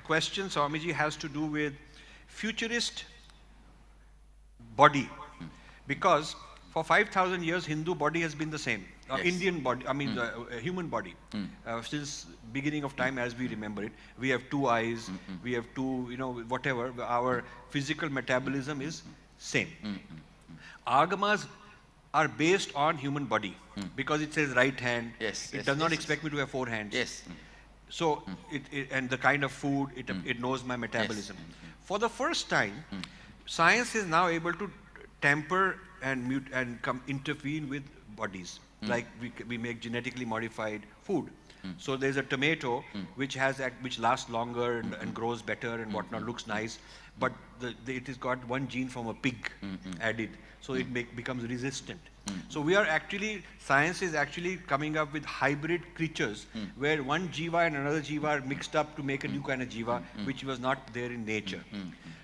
Question, Swamiji, has to do with futurist body, because for 5,000 years Hindu body has been the same. Yes. Indian body, I mean the human body, since beginning of time as we remember it. We have two eyes, we have two, whatever. Our physical metabolism is same. Agamas are based on human body because it says right hand. Yes, It yes, does not yes, expect me to have four hands. Yes. So, and the kind of food, it knows my metabolism. For the first time, science is now able to tamper and intervene with bodies. Like we make genetically modified food. So there's a tomato which lasts longer and grows better and whatnot, looks nice, but it has got one gene from a pig added, so it becomes resistant. So science is actually coming up with hybrid creatures where one jiva and another jiva are mixed up to make a new kind of jiva which was not there in nature.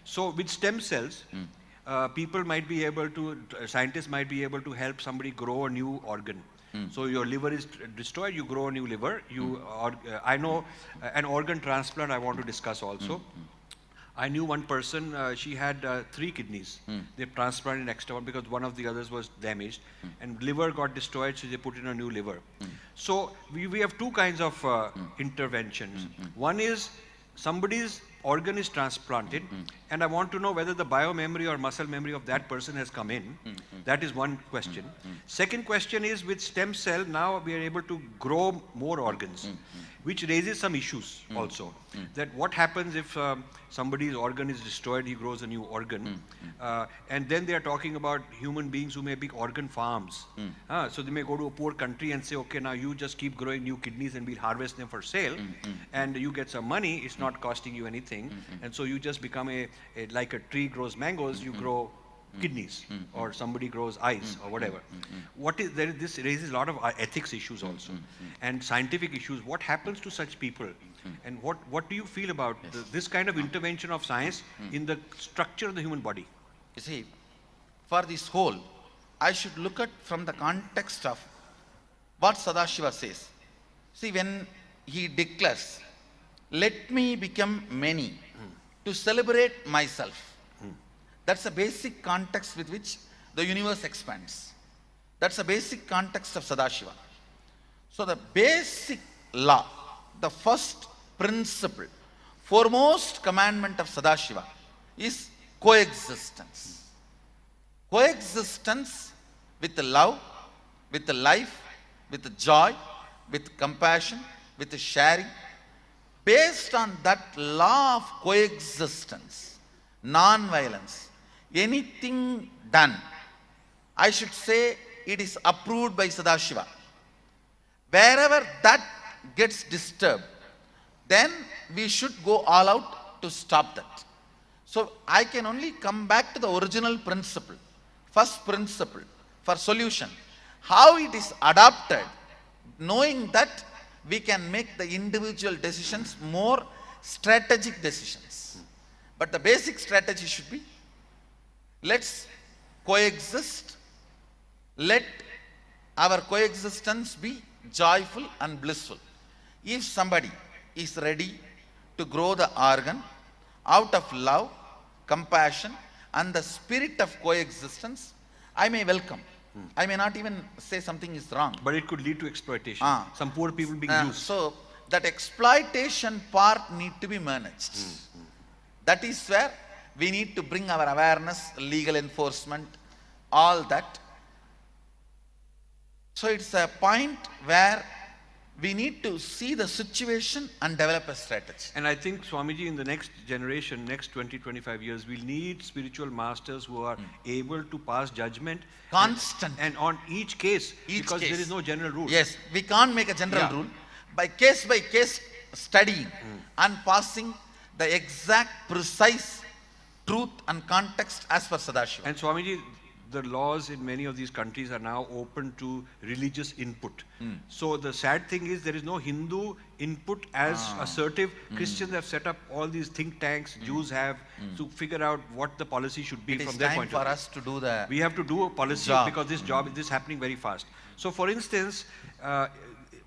So with stem cells, scientists might be able to help somebody grow a new organ. So your liver is destroyed, you grow a new liver. I know an organ transplant I want to discuss also. I knew one person, she had 3 kidneys. They transplanted extra one because one of the others was damaged. And liver got destroyed, so they put in a new liver. So we have 2 kinds of interventions. One is somebody's organ is transplanted, and I want to know whether the biomemory or muscle memory of that person has come in. That is one question. Second question is, with stem cell, now we are able to grow more organs, which raises some issues also. That what happens if somebody's organ is destroyed, he grows a new organ, and then they are talking about human beings who may be organ farms. So they may go to a poor country and say, okay, now you just keep growing new kidneys and we'll harvest them for sale, and you get some money, it's not costing you anything, and so you just become like a tree grows mangoes, you grow kidneys, or somebody grows eyes, or whatever. This raises a lot of ethics issues also, and scientific issues. What happens to such people, and what do you feel about this kind of intervention of science in the structure of the human body? You see, for this whole, I should look at from the context of what Sadashiva says. See, when he declares, let me become many to celebrate myself. That's the basic context with which the universe expands. That's the basic context of Sadashiva. So the basic law, the first principle, foremost commandment of Sadashiva is coexistence. Coexistence with the love, with the life, with the joy, with compassion, with the sharing. Based on that law of coexistence, non-violence, anything done, I should say it is approved by Sadashiva. Wherever that gets disturbed, then we should go all out to stop that. So I can only come back to the original principle, first principle for solution. How it is adopted, knowing that we can make the individual decisions more strategic decisions. But the basic strategy should be, let's coexist. Let our coexistence be joyful and blissful. If somebody is ready to grow the organ out of love, compassion, and the spirit of coexistence, I may welcome. I may not even say something is wrong. But it could lead to exploitation. Some poor people being used. So that exploitation part need to be managed. That is where we need to bring our awareness, legal enforcement, all that. So it's a point where we need to see the situation and develop a strategy. And I think, Swamiji, in the next generation, next 20, 25 years, we'll need spiritual masters who are able to pass judgment. Constant. And on each case, because case. there is no general rule. Yes, we can't make a general rule. By case studying and passing the exact, precise truth and context as per Sadashiva. And Swamiji, the laws in many of these countries are now open to religious input. So the sad thing is there is no Hindu input as assertive. Christians have set up all these think tanks, Jews have, to figure out what the policy should be from their point of view. It is time for us to do we have to do a policy job. Because this is happening very fast. So for instance,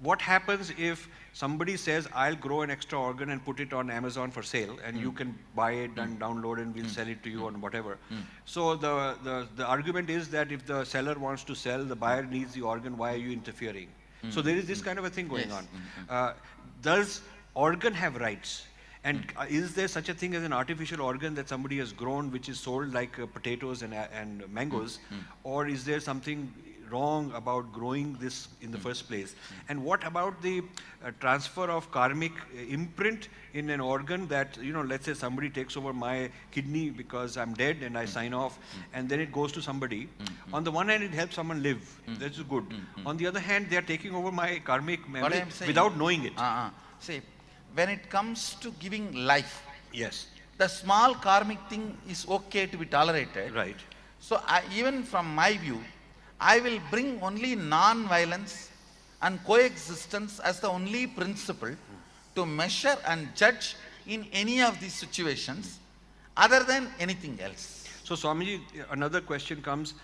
what happens if somebody says, I'll grow an extra organ and put it on Amazon for sale, and you can buy it and download and we'll sell it to you on whatever. So the argument is that if the seller wants to sell, the buyer needs the organ, why are you interfering? So there is this kind of a thing going on. Does organ have rights? And is there such a thing as an artificial organ that somebody has grown which is sold like potatoes and mangoes? Or is there something wrong about growing this in the first place? And what about the transfer of karmic imprint in an organ that, you know, let's say somebody takes over my kidney because I'm dead and I sign off, and then it goes to somebody. On the one hand, it helps someone live. That's good. On the other hand, they are taking over my karmic memory without knowing it. See, when it comes to giving life, Yes. the small karmic thing is okay to be tolerated. Right. So even from my view, I will bring only non-violence and coexistence as the only principle to measure and judge in any of these situations other than anything else. So Swamiji, another question comes.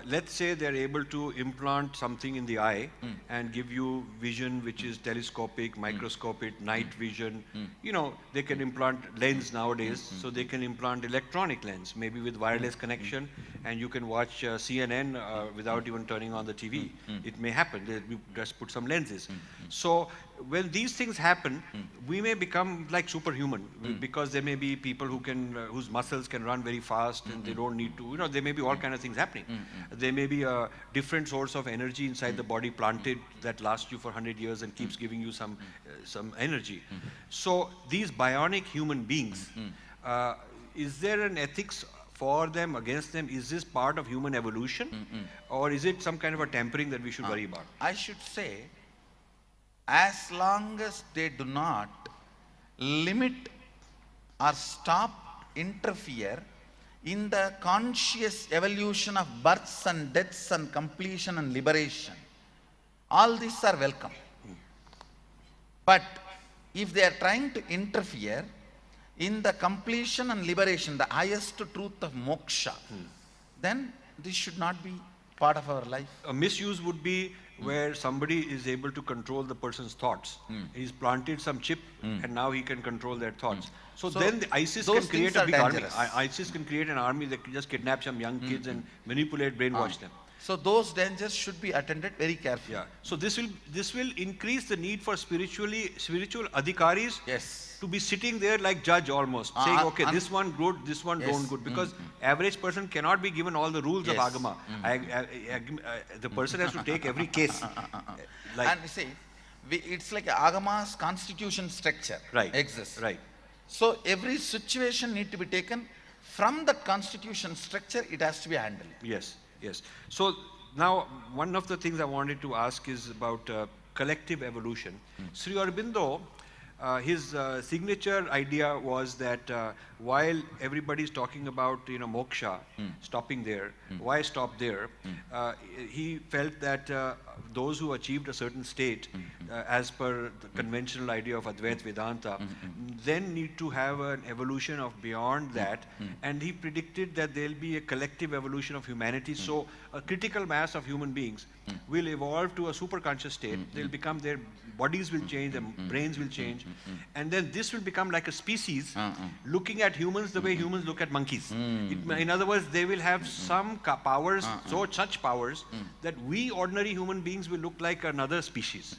Let's say they're able to implant something in the eye and give you vision which is telescopic, microscopic, night vision. You know, they can implant lens nowadays, so they can implant electronic lens, maybe with wireless connection, and you can watch CNN without even turning on the TV. It may happen. They just put some lenses. So when these things happen, we may become like superhuman because there may be people who can, whose muscles can run very fast and they don't need to, you know, there may be all kind of things happening. There may be a different source of energy inside the body planted that lasts you for 100 years and keeps giving you some energy. So these bionic human beings, is there an ethics for them, against them? Is this part of human evolution? Or is it some kind of a tampering that we should worry about? I should say, as long as they do not limit or stop, interfere in the conscious evolution of births and deaths and completion and liberation, all these are welcome. But if they are trying to interfere in the completion and liberation, the highest truth of moksha, then this should not be part of our life. A misuse would be where somebody is able to control the person's thoughts. He's planted some chip and now he can control their thoughts. So then the ISIS can create a big army. ISIS can create an army that can just kidnap some young kids and manipulate, brainwash them. So those dangers should be attended very carefully. Yeah. So this will increase the need for spiritual adhikaris. Yes. To be sitting there like judge almost, saying, okay, this one good, this one don't good, because average person cannot be given all the rules of Agama. The person has to take every case. And you see, it's like Agama's constitution structure exists. Right. So every situation need to be taken from that constitution structure, it has to be handled. Yes, yes. So now one of the things I wanted to ask is about collective evolution. Sri Aurobindo, his signature idea was that while everybody is talking about, you know, moksha, stopping there, why stop there? He felt that those who achieved a certain state, as per the conventional idea of Advaita Vedanta, then need to have an evolution of beyond that, and he predicted that there will be a collective evolution of humanity. So a critical mass of human beings will evolve to a super conscious state. They'll become, their bodies will change, their brains will change, and then this will become like a species looking at humans the way humans look at monkeys. In other words, they will have some powers, such powers that we ordinary human beings will look like another species.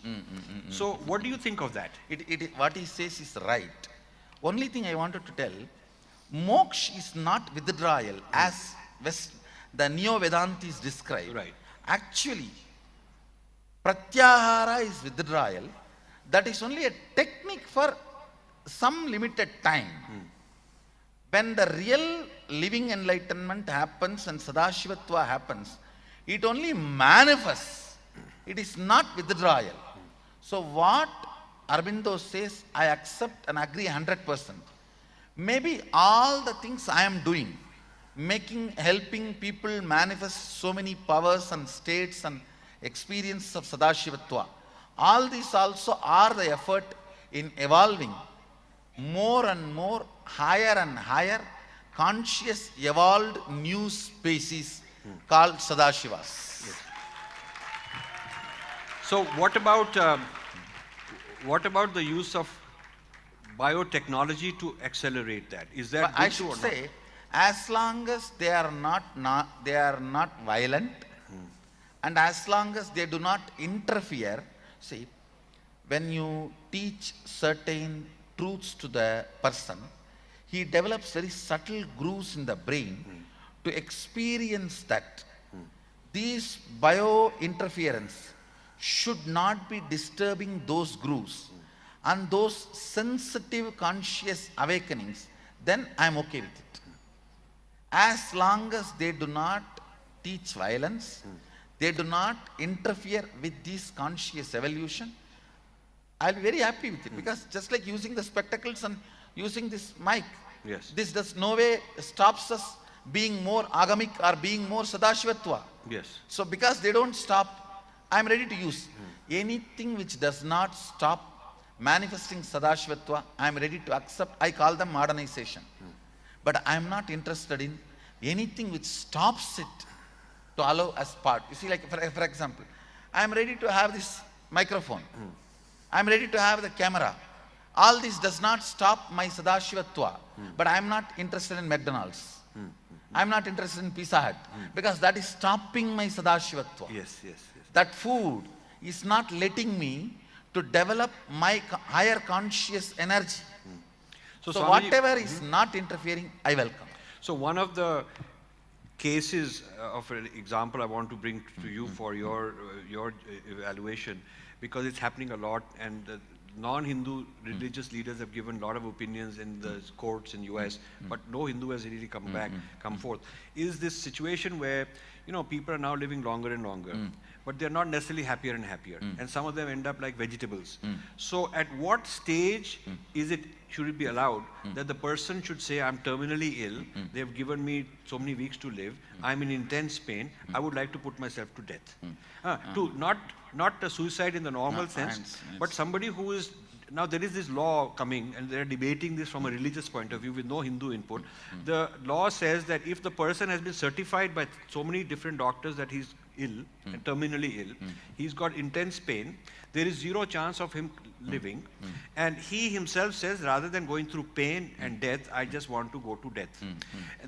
So what do you think of that? What he says is right. Only thing I wanted to tell, moksha is not withdrawal as the Neo-Vedantis describe. Right. Actually, pratyahara is withdrawal. That is only a technique for some limited time. When the real living enlightenment happens and Sadashivatva happens, it only manifests. It is not withdrawal. So what Aurobindo says, I accept and agree 100%. Maybe all the things I am doing, helping people manifest so many powers and states and experience of Sadashivatva, all these also are the effort in evolving more and more, higher and higher, conscious, evolved new species called Sadashivas. So what about the use of biotechnology to accelerate that? Is that But I good should or not? say, as long as they are not violent, and as long as they do not interfere. See, when you teach certain truths to the person, he develops very subtle grooves in the brain to experience that. These bio-interference should not be disturbing those grooves and those sensitive conscious awakenings, then I'm okay with it. As long as they do not teach violence, they do not interfere with this conscious evolution, I'll be very happy with it. Because just like using the spectacles and using this mic, Yes. this does no way stops us being more agamic or being more sadashivatva. Yes. So because they don't stop, I'm ready to use. Anything which does not stop manifesting sadashivatva, I'm ready to accept. I call them modernization. But I'm not interested in anything which stops it to allow as part. You see, like for example, I'm ready to have this microphone. I'm ready to have the camera. All this does not stop my sadashivatva. But I'm not interested in McDonald's. I'm not interested in Pizza Hut. Because that is stopping my sadashivatva. Yes, yes, yes. That food is not letting me to develop my higher conscious energy. So Swamiji- whatever is not interfering, I welcome. So one of the cases of an example I want to bring to you for your evaluation, because it's happening a lot, and the non-Hindu religious leaders have given a lot of opinions in the courts in US, but no Hindu has really come forth. Is this situation where, you know, people are now living longer and longer, but they're not necessarily happier and happier, and some of them end up like vegetables. So at what stage should it be allowed that the person should say, I'm terminally ill, they've given me so many weeks to live, I'm in intense pain, I would like to put myself to death. To not a suicide in the normal sense, but somebody who is, now there is this law coming, and they're debating this from a religious point of view with no Hindu input. The law says that if the person has been certified by so many different doctors that he's ill, and terminally ill, he's got intense pain, there is zero chance of him living, and he himself says, rather than going through pain and death, I just want to go to death.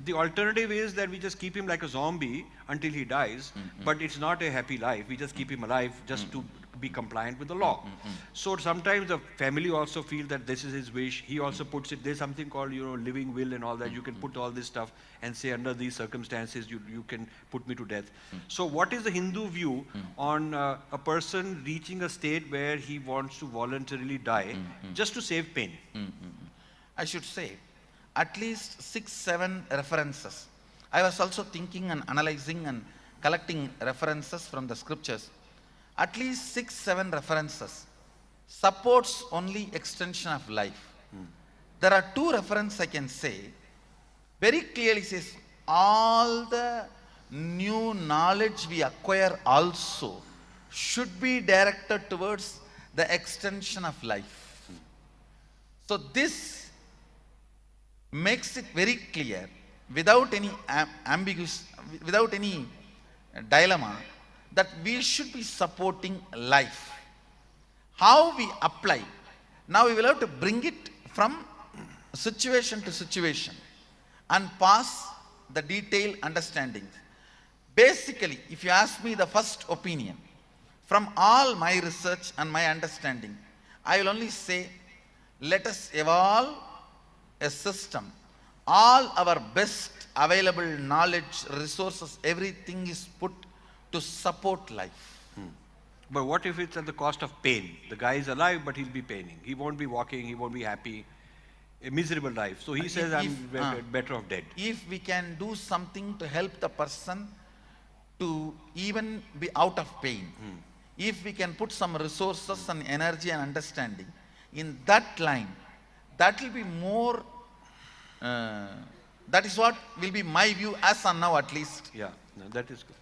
The alternative is that we just keep him like a zombie until he dies, but it's not a happy life. We just keep him alive just to be compliant with the law. So sometimes the family also feel that this is his wish. He also puts it, there's something called, you know, living will and all that. You can put all this stuff and say, under these circumstances, you can put me to death. So what is the Hindu view on a person reaching a state where he wants to voluntarily die just to save pain? I should say, at least 6-7 references. I was also thinking and analyzing and collecting references from the scriptures. At least 6-7 references supports only extension of life. There are 2 references I can say, very clearly says, all the new knowledge we acquire also should be directed towards the extension of life. So this makes it very clear, without any ambiguous, without any dilemma, that we should be supporting life. How we apply? Now we will have to bring it from situation to situation and pass the detailed understanding. Basically, if you ask me the first opinion, from all my research and my understanding, I will only say, let us evolve a system. All our best available knowledge, resources, everything is put to support life. But what if it's at the cost of pain? The guy is alive, but he'll be paining. He won't be walking, he won't be happy. A miserable life. So he says, I'm better off dead. If we can do something to help the person to even be out of pain, if we can put some resources and energy and understanding in that line, that will be more, that is what will be my view as on now at least. Yeah, no, that is good.